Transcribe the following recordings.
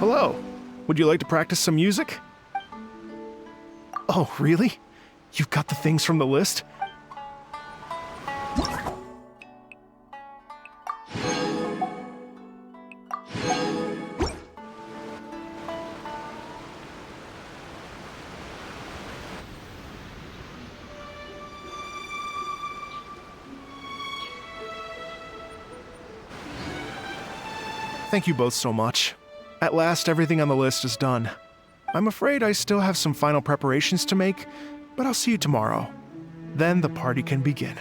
Hello. Would you like to practice some music? Oh, really? You've got the things from the list? Thank you both so much. At last, everything on the list is done. I'm afraid I still have some final preparations to make, but I'll see you tomorrow. Then the party can begin.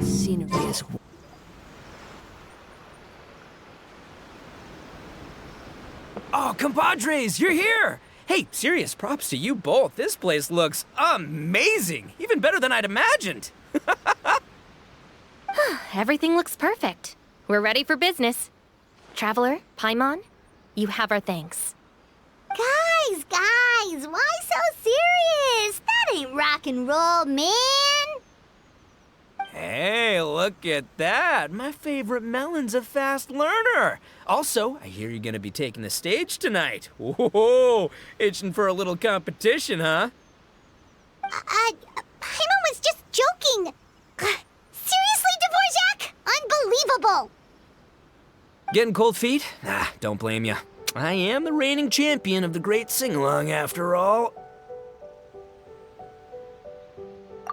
Scenery is... Oh, compadres, you're here! Hey, serious props to you both. This place looks amazing! Even better than I'd imagined! Everything looks perfect. We're ready for business. Traveler, Paimon, you have our thanks. Guys, why so serious? That ain't rock and roll, man! Hey, look at that! My favorite melon's a fast learner! Also, I hear you're gonna be taking the stage tonight. Whoa, itching for a little competition, huh? Paimon was just joking! Seriously, Dvorak? Unbelievable! Getting cold feet? Nah, don't blame ya. I am the reigning champion of the great sing-along, after all.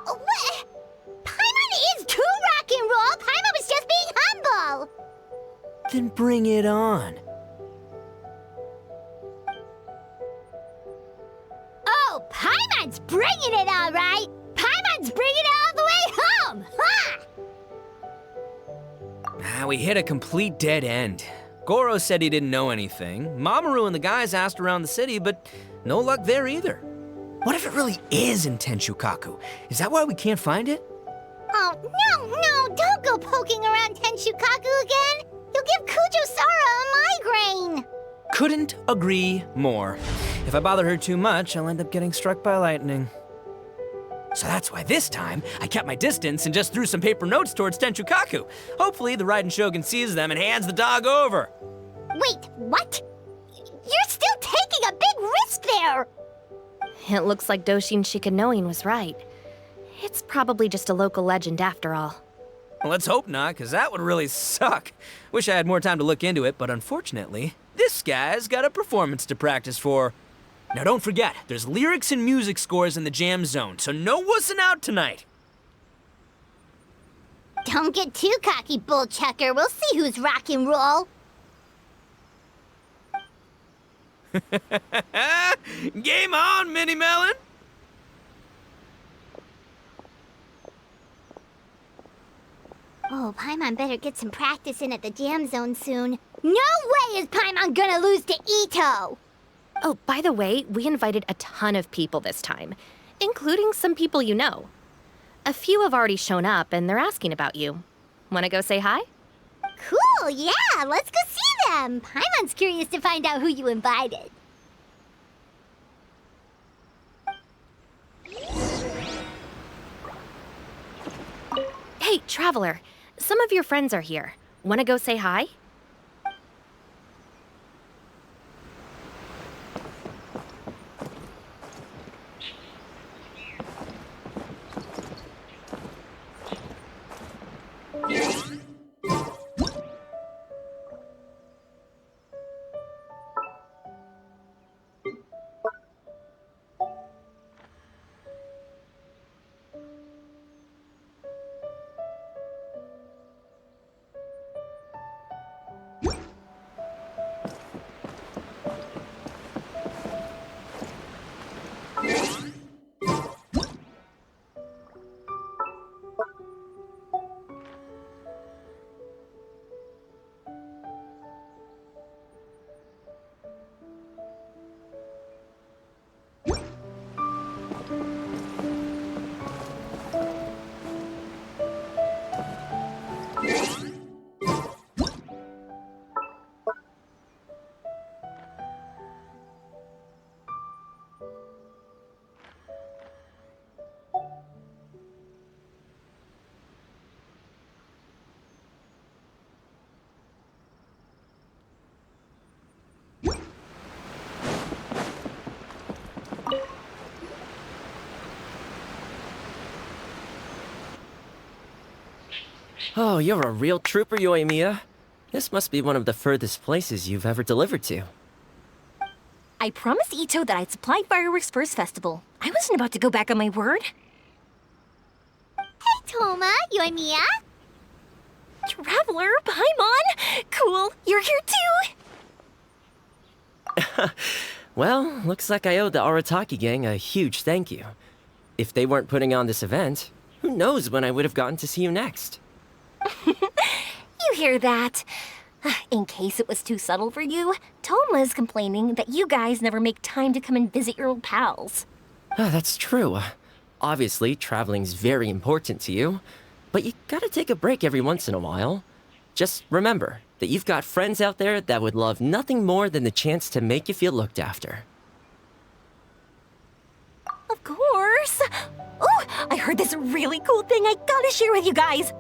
What? Paimon is too rock and roll! Paimon was just being humble! Then bring it on. Oh, Paimon's bringing it all right! Paimon's bringing it all the way home! Ha! We hit a complete dead end. Goro said he didn't know anything. Mamoru and the guys asked around the city, but no luck there either. What if it really is in Tenshukaku? Is that why we can't find it? Oh, no, don't go poking around Tenshukaku again! You'll give Kujo-Sara a migraine! Couldn't agree more. If I bother her too much, I'll end up getting struck by lightning. So that's why this time, I kept my distance and just threw some paper notes towards Tenshukaku. Hopefully, the Raiden Shogun sees them and hands the dog over. Wait, what? You're still taking a big risk there! It looks like Doshin Shikanoin was right. It's probably just a local legend after all. Well, let's hope not, because that would really suck. Wish I had more time to look into it, but unfortunately, this guy's got a performance to practice for. Now don't forget, there's lyrics and music scores in the jam zone, so no wussing out tonight. Don't get too cocky, bullchucker. We'll see who's rock and roll. Game on, Mini Melon! Oh, Paimon better get some practice in at the jam zone soon. No way is Paimon gonna lose to Ito! Oh, by the way, we invited a ton of people this time, including some people you know. A few have already shown up, and they're asking about you. Wanna go say hi? Cool, yeah, let's go see them. Paimon's curious to find out who you invited. Hey, Traveler, some of your friends are here. Wanna go say hi? Oh, you're a real trooper, Yoimiya. This must be one of the furthest places you've ever delivered to. I promised Ito that I'd supply fireworks for his festival. I wasn't about to go back on my word. Hey, Toma, Yoimiya. Traveler, Paimon! Cool, you're here too! Well, looks like I owe the Arataki gang a huge thank you. If they weren't putting on this event, who knows when I would have gotten to see you next. You hear that? In case it was too subtle for you, Toma's complaining that you guys never make time to come and visit your old pals. That's true. Obviously, traveling's very important to you, but you gotta take a break every once in a while. Just remember that you've got friends out there that would love nothing more than the chance to make you feel looked after. Of course! Oh, I heard this really cool thing I gotta share with you guys!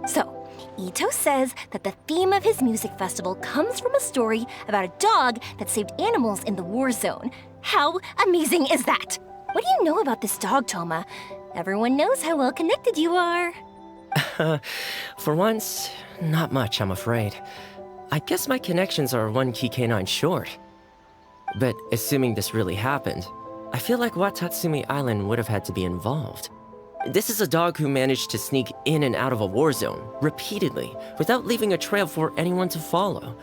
So, Ito says that the theme of his music festival comes from a story about a dog that saved animals in the war zone. How amazing is that? What do you know about this dog, Toma? Everyone knows how well connected you are. For once, not much, I'm afraid. I guess my connections are one key canine short. But assuming this really happened, I feel like Watatsumi Island would have had to be involved. This is a dog who managed to sneak in and out of a war zone, repeatedly, without leaving a trail for anyone to follow.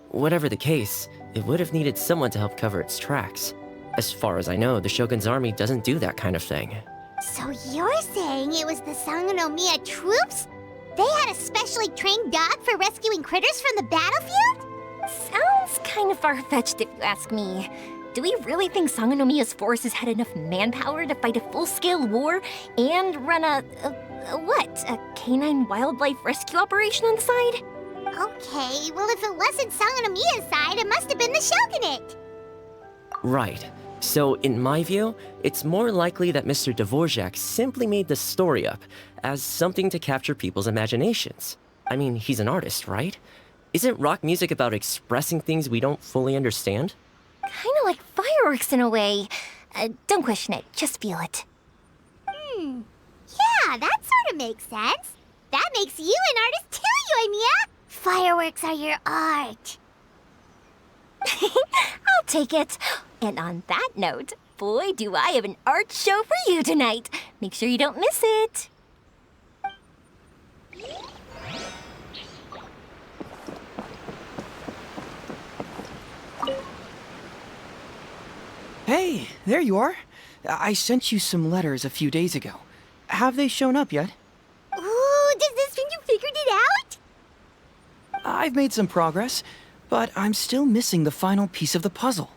Whatever the case, it would have needed someone to help cover its tracks. As far as I know, the Shogun's army doesn't do that kind of thing. So you're saying it was the Sangonomiya troops? They had a specially trained dog for rescuing critters from the battlefield? Sounds kind of far-fetched if you ask me. Do we really think Sangonomiya's forces had enough manpower to fight a full-scale war and run a canine wildlife rescue operation on the side? Okay, well if it wasn't Sangonomiya's side, it must have been the Shogunate. Right. So, in my view, it's more likely that Mr. Dvorak simply made the story up as something to capture people's imaginations. I mean, he's an artist, right? Isn't rock music about expressing things we don't fully understand? Kinda like fireworks in a way. Don't question it, just feel it. Yeah, that sort of makes sense. That makes you an artist too, Yoimiya. Fireworks are your art. I'll take it. And on that note, boy, do I have an art show for you tonight. Make sure you don't miss it. Hey, there you are. I sent you some letters a few days ago. Have they shown up yet? Ooh, does this mean you figured it out? I've made some progress, but I'm still missing the final piece of the puzzle.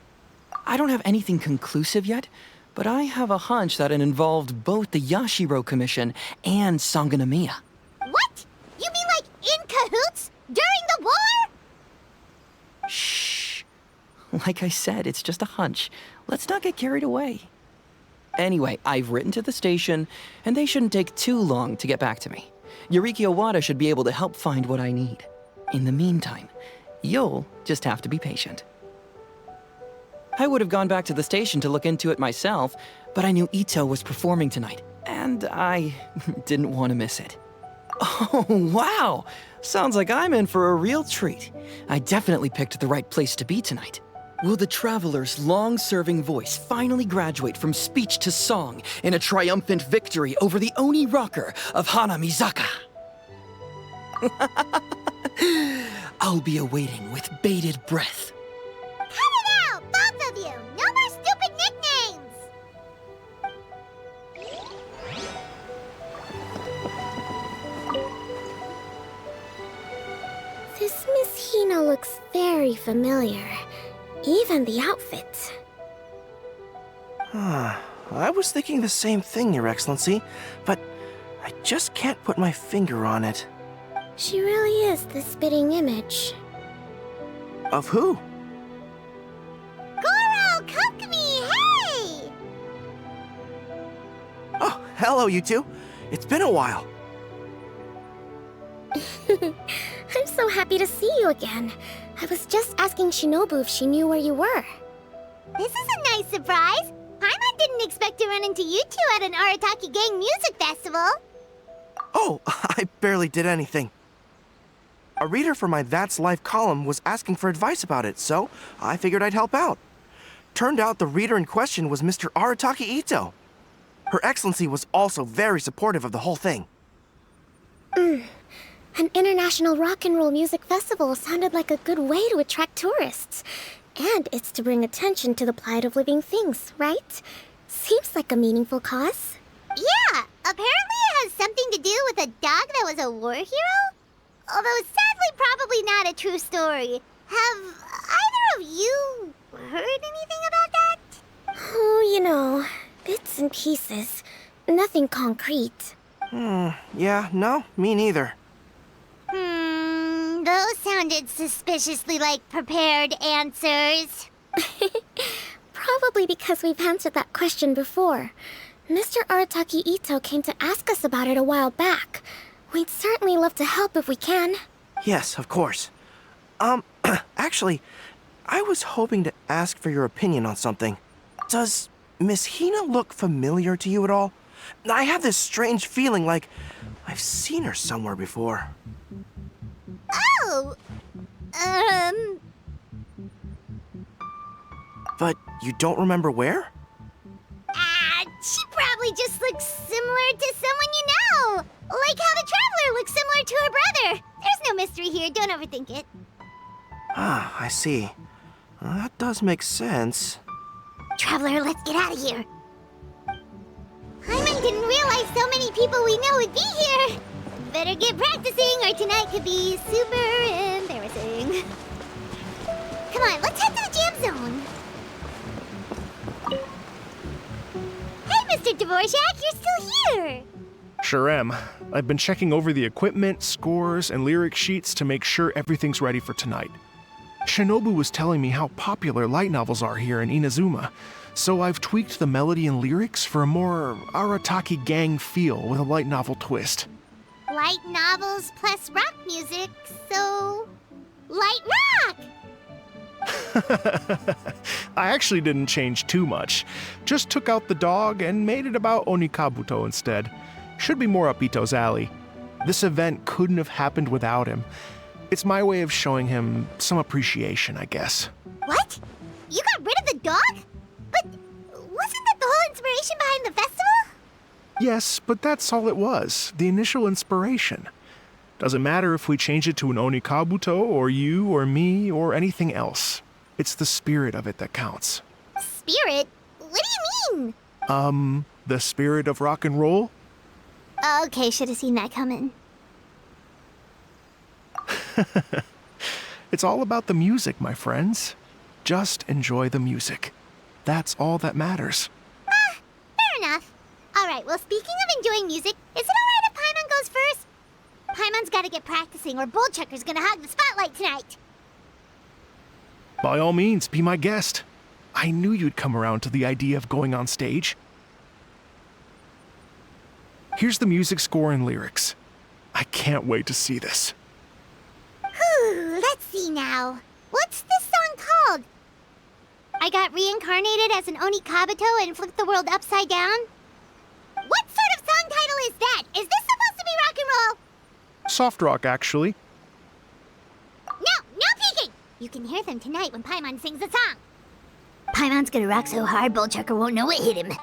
I don't have anything conclusive yet, but I have a hunch that it involved both the Yashiro Commission and Sangonomiya. What? You mean like in cahoots? During the war? Shh. Like I said, it's just a hunch. Let's not get carried away. Anyway, I've written to the station, and they shouldn't take too long to get back to me. Yuriki Owada should be able to help find what I need. In the meantime, you'll just have to be patient. I would have gone back to the station to look into it myself, but I knew Ito was performing tonight, and I didn't want to miss it. Oh, wow! Sounds like I'm in for a real treat. I definitely picked the right place to be tonight. Will the traveler's long-serving voice finally graduate from speech to song in a triumphant victory over the Oni rocker of Hanamizaka? I'll be awaiting with bated breath. Cut it out, both of you! No more stupid nicknames! This Miss Hina looks very familiar. Even the outfit. I was thinking the same thing, Your Excellency, but I just can't put my finger on it. She really is the spitting image. Of who? Goro, Kokumi, hey! Oh, hello, you two. It's been a while. I'm so happy to see you again. I was just asking Shinobu if she knew where you were. This is a nice surprise. Paimon didn't expect to run into you two at an Arataki gang music festival. Oh, I barely did anything. A reader for my That's Life column was asking for advice about it, so I figured I'd help out. Turned out the reader in question was Mr. Arataki Ito. Her Excellency was also very supportive of the whole thing. An international rock and roll music festival sounded like a good way to attract tourists. And it's to bring attention to the plight of living things, right? Seems like a meaningful cause. Yeah, apparently it has something to do with a dog that was a war hero? Although sadly probably not a true story. Have either of you heard anything about that? Oh, you know, bits and pieces. Nothing concrete. Yeah, no, me neither. Those sounded suspiciously like prepared answers. Probably because we've answered that question before. Mr. Arataki Ito came to ask us about it a while back. We'd certainly love to help if we can. Yes, of course. Actually, I was hoping to ask for your opinion on something. Does Miss Hina look familiar to you at all? I have this strange feeling like I've seen her somewhere before. Oh! But you don't remember where? She probably just looks similar to someone you know. Like how the Traveler looks similar to her brother. There's no mystery here, don't overthink it. Ah, I see. Well, that does make sense. Traveler, let's get out of here. Paimon didn't realize so many people we know would be here. Better get practicing or tonight could be super embarrassing. Come on, let's head to the jam zone. Hey, Mr. Dvorak, you're still here. Sure am. I've been checking over the equipment, scores, and lyric sheets to make sure everything's ready for tonight. Shinobu was telling me how popular light novels are here in Inazuma, so I've tweaked the melody and lyrics for a more Arataki gang feel with a light novel twist. Light novels plus rock music, so... light rock! I actually didn't change too much. Just took out the dog and made it about Onikabuto instead. Should be more up Ito's alley. This event couldn't have happened without him. It's my way of showing him some appreciation, I guess. What? You got rid of the dog? But wasn't that the whole inspiration behind the festival? Yes, but that's all it was, the initial inspiration. Doesn't matter if we change it to an Onikabuto, or you, or me, or anything else. It's the spirit of it that counts. Spirit? What do you mean? The spirit of rock and roll? Okay, should have seen that coming. It's all about the music, my friends. Just enjoy the music. That's all that matters. Fair enough. Alright, well, speaking of enjoying music, is it alright if Paimon goes first? Paimon's gotta get practicing, or Bullchucker's gonna hog the spotlight tonight. By all means, be my guest. I knew you'd come around to the idea of going on stage. Here's the music score and lyrics. I can't wait to see this. Whew, let's see now. What's this song called? I got reincarnated as an Onikabuto and flipped the world upside down? What sort of song title is that? Is this supposed to be rock and roll? Soft rock, actually. No peeking! You can hear them tonight when Paimon sings the song. Paimon's gonna rock so hard, Bullchucker won't know what hit him.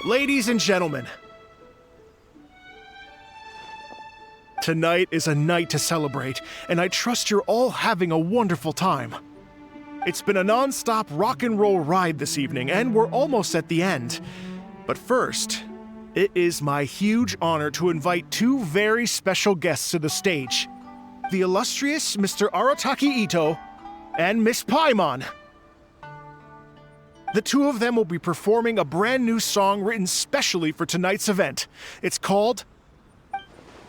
Ladies and gentlemen, tonight is a night to celebrate, and I trust you're all having a wonderful time. It's been a non-stop rock and roll ride this evening, and we're almost at the end. But first, it is my huge honor to invite two very special guests to the stage. The illustrious Mr. Arataki Ito and Miss Paimon. The two of them will be performing a brand new song written specially for tonight's event. It's called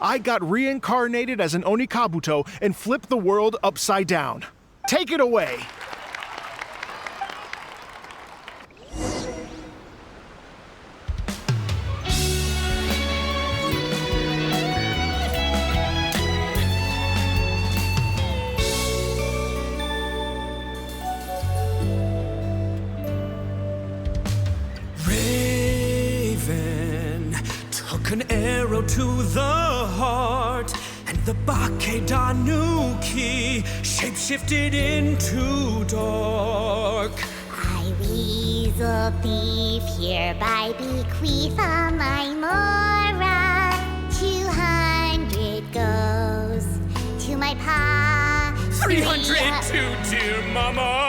I Got Reincarnated as an Onikabuto and Flipped the World Upside Down. take it away. An arrow to the heart, and the Bakedanuki shapeshifted into dark. I, weasel thief, hereby bequeath all my mora. 200 goes to my pa. 300 to dear mama.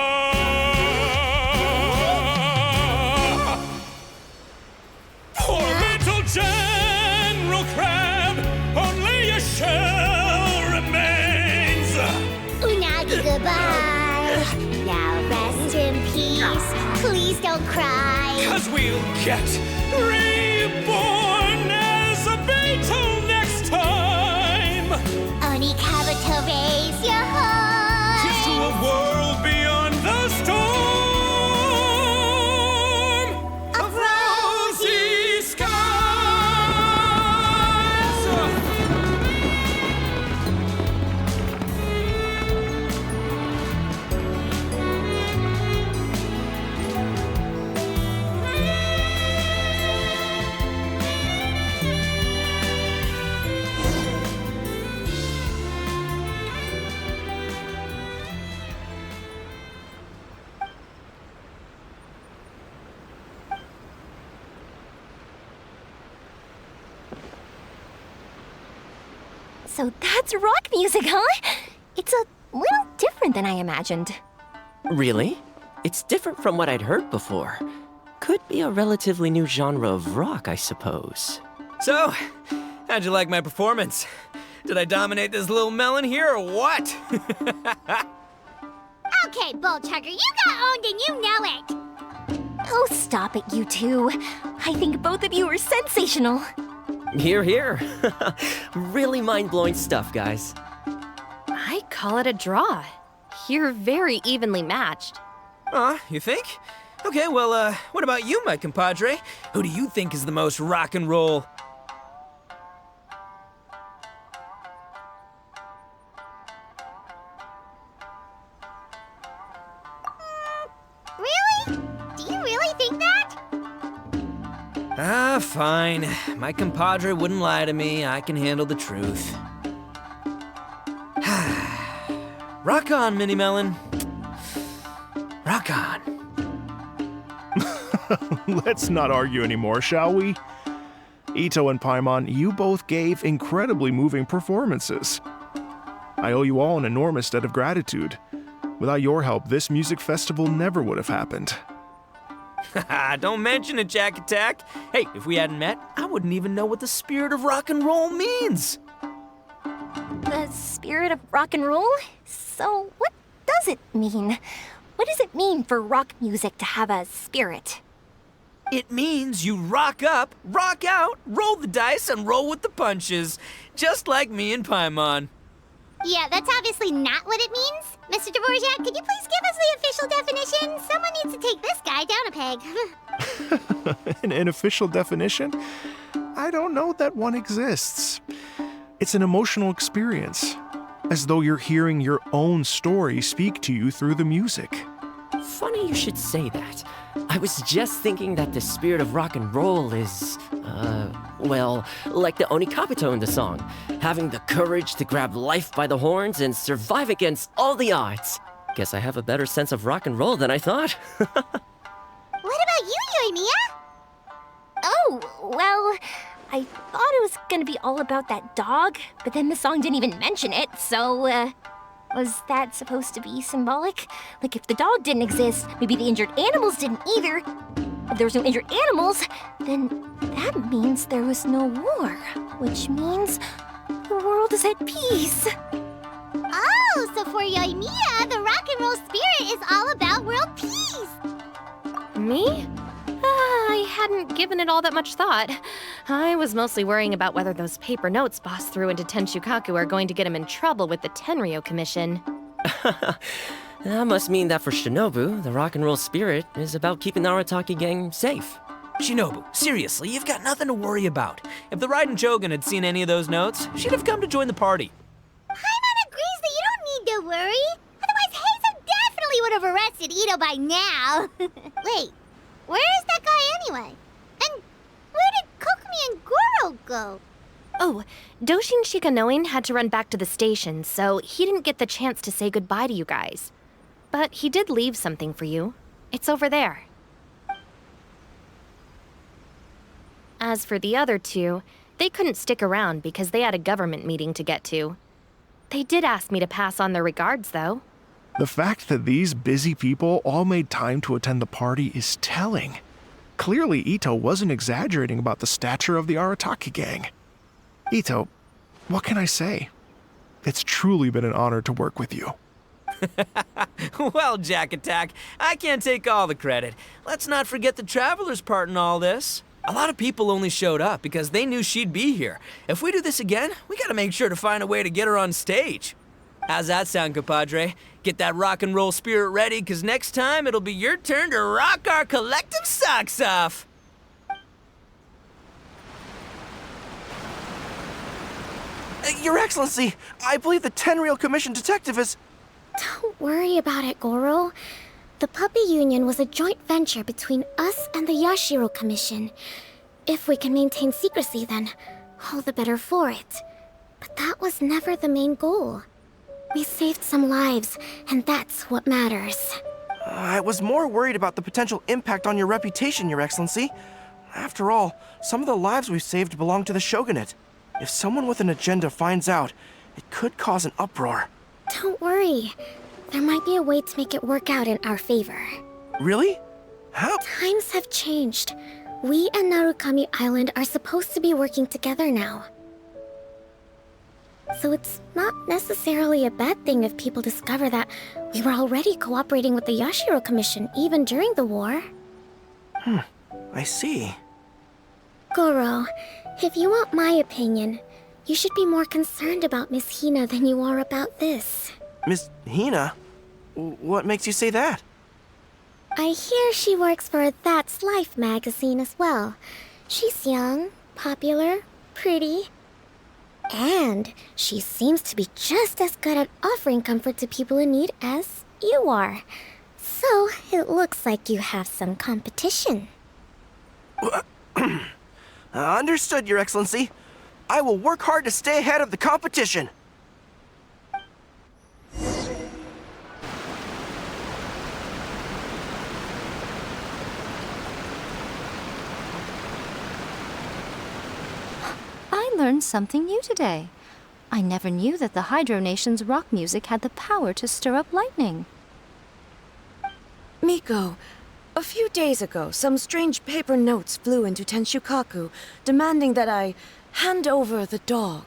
Poor little General Crab, only a shell remains. Unagi, goodbye. Now rest in peace. Please don't cry. 'Cause we'll get reborn as a beetle next time. Oni Kabuto, raise your horn. To a world beyond the storm of rosy skies. So that's rock music, huh? It's a little different than I imagined. Really? It's different from what I'd heard before. Could be a relatively new genre of rock, I suppose. So, how'd you like my performance? Did I dominate this little melon here or what? Okay, Bull Chugger, you got owned and you know it. Oh, stop it, you two. I think both of you are sensational. Hear, hear. Really mind-blowing stuff, guys. I call it a draw. You're very evenly matched. You think? Okay, well, what about you, my compadre? Who do you think is the most rock and roll? Really? Do you really think that? Fine. My compadre wouldn't lie to me. I can handle the truth. Rock on, Mini Melon. Rock on. Let's not argue anymore, shall we? Ito and Paimon, you both gave incredibly moving performances. I owe you all an enormous debt of gratitude. Without your help, this music festival never would have happened. Don't mention it, Jack Attack. Hey, if we hadn't met, I wouldn't even know what the spirit of rock and roll means. The spirit of rock and roll? So, what does it mean? What does it mean for rock music to have a spirit? It means you rock up, rock out, roll the dice, and roll with the punches. Just like me and Paimon. Yeah, that's obviously not what it means. Mr. Dvorak, could you please give us the official definition? Someone needs to take this guy down a peg. An official definition? I don't know that one exists. It's an emotional experience, as though you're hearing your own story speak to you through the music. Funny you should say that. I was just thinking that the spirit of rock and roll is, well, like the Onikabuto in the song. Having the courage to grab life by the horns and survive against all the odds. Guess I have a better sense of rock and roll than I thought. What about you, Yoimiya? Oh, well, I thought it was gonna be all about that dog, but then the song didn't even mention it, so, was that supposed to be symbolic? Like, if the dog didn't exist, maybe the injured animals didn't either. If there was no injured animals, then that means there was no war, which means the world is at peace. Oh, so for Yoimiya, the rock and roll spirit is all about world peace. Me? I hadn't given it all that much thought. I was mostly worrying about whether those paper notes Boss threw into Tenshukaku are going to get him in trouble with the Tenryo Commission. That must mean that for Shinobu, the rock and roll spirit is about keeping the Arataki gang safe. Shinobu, seriously, you've got nothing to worry about. If the Raiden Shogun had seen any of those notes, she'd have come to join the party. Paimon agrees that you don't need to worry. Otherwise, Heizo definitely would have arrested Ito by now. Wait, where is that guy anyway? And where did Kokumi and Goro go? Oh, Doshin Shikanoin had to run back to the station, so he didn't get the chance to say goodbye to you guys. But he did leave something for you. It's over there. As for the other two, they couldn't stick around because they had a government meeting to get to. They did ask me to pass on their regards, though. The fact that these busy people all made time to attend the party is telling. Clearly, Ito wasn't exaggerating about the stature of the Arataki gang. Ito, what can I say? It's truly been an honor to work with you. Well, Jack Attack, I can't take all the credit. Let's not forget the Traveler's part in all this. A lot of people only showed up because they knew she'd be here. If we do this again, we gotta make sure to find a way to get her on stage. How's that sound, compadre? Get that rock and roll spirit ready, because next time it'll be your turn to rock our collective socks off. Your Excellency, I believe the Tenryou Commission detective is... Don't worry about it, Goro. The Puppy Union was a joint venture between us and the Yashiro Commission. If we can maintain secrecy, then all the better for it. But that was never the main goal. We saved some lives, and that's what matters. I was more worried about the potential impact on your reputation, Your Excellency. After all, some of the lives we've saved belong to the Shogunate. If someone with an agenda finds out, it could cause an uproar. Don't worry. There might be a way to make it work out in our favor. Really? How? Times have changed. We and Narukami Island are supposed to be working together now. So it's not necessarily a bad thing if people discover that we were already cooperating with the Yashiro Commission even during the war. I see. Goro, if you want my opinion, you should be more concerned about Miss Hina than you are about this. Miss Hina? What makes you say that? I hear she works for That's Life magazine as well. She's young, popular, pretty, and she seems to be just as good at offering comfort to people in need as you are. So it looks like you have some competition. Understood, Your Excellency. I will work hard to stay ahead of the competition. I learned something new today. I never knew that the Hydro Nation's rock music had the power to stir up lightning. Miko, a few days ago, some strange paper notes flew into Tenshukaku, demanding that I hand over the dog.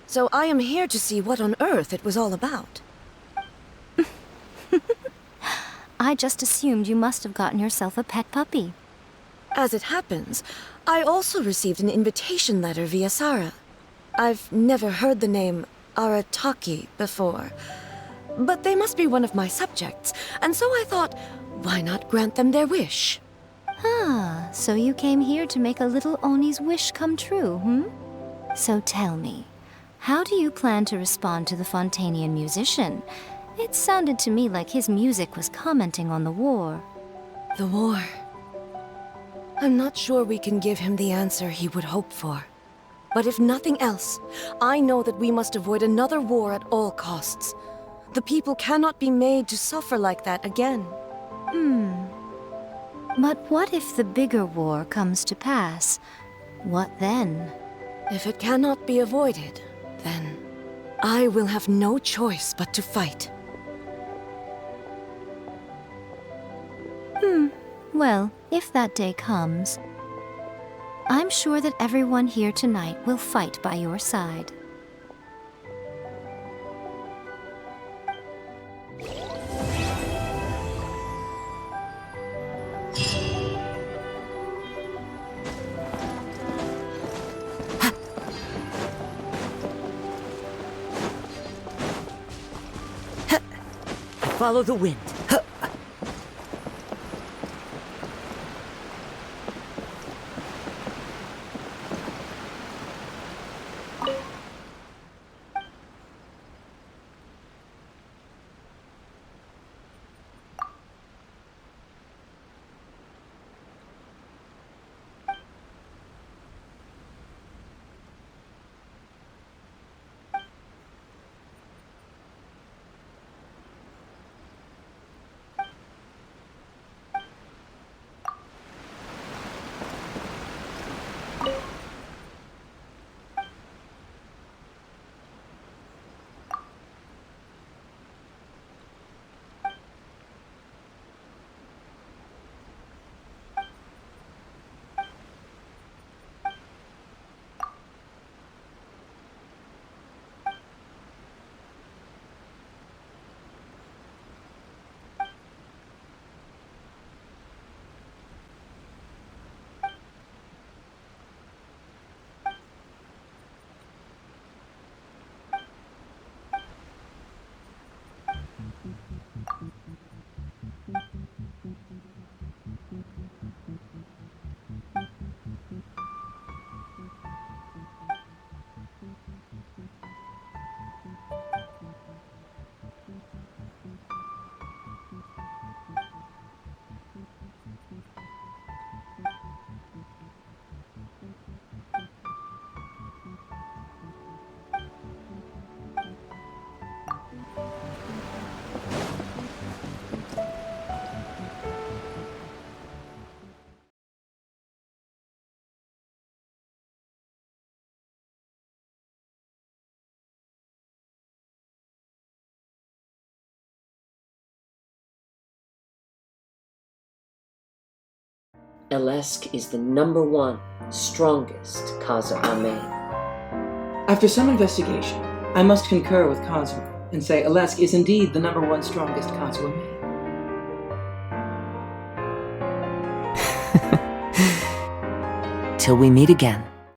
So I am here to see what on earth it was all about. I just assumed you must have gotten yourself a pet puppy. As it happens, I also received an invitation letter via Sara. I've never heard the name Arataki before, but they must be one of my subjects, and so I thought, why not grant them their wish? Ah, so you came here to make a little Oni's wish come true, hmm? So tell me, how do you plan to respond to the Fontanian musician? It sounded to me like his music was commenting on the war. The war. I'm not sure we can give him the answer he would hope for. But if nothing else, I know that we must avoid another war at all costs. The people cannot be made to suffer like that again. But what if the bigger war comes to pass? What then? If it cannot be avoided, then I will have no choice but to fight. Well, if that day comes, I'm sure that everyone here tonight will fight by your side. Follow the wind. Elesk is the #1 strongest Kazuhame. After some investigation, I must concur with Kazuha and say Elesk is indeed the #1 strongest Kazuhame. Till we meet again.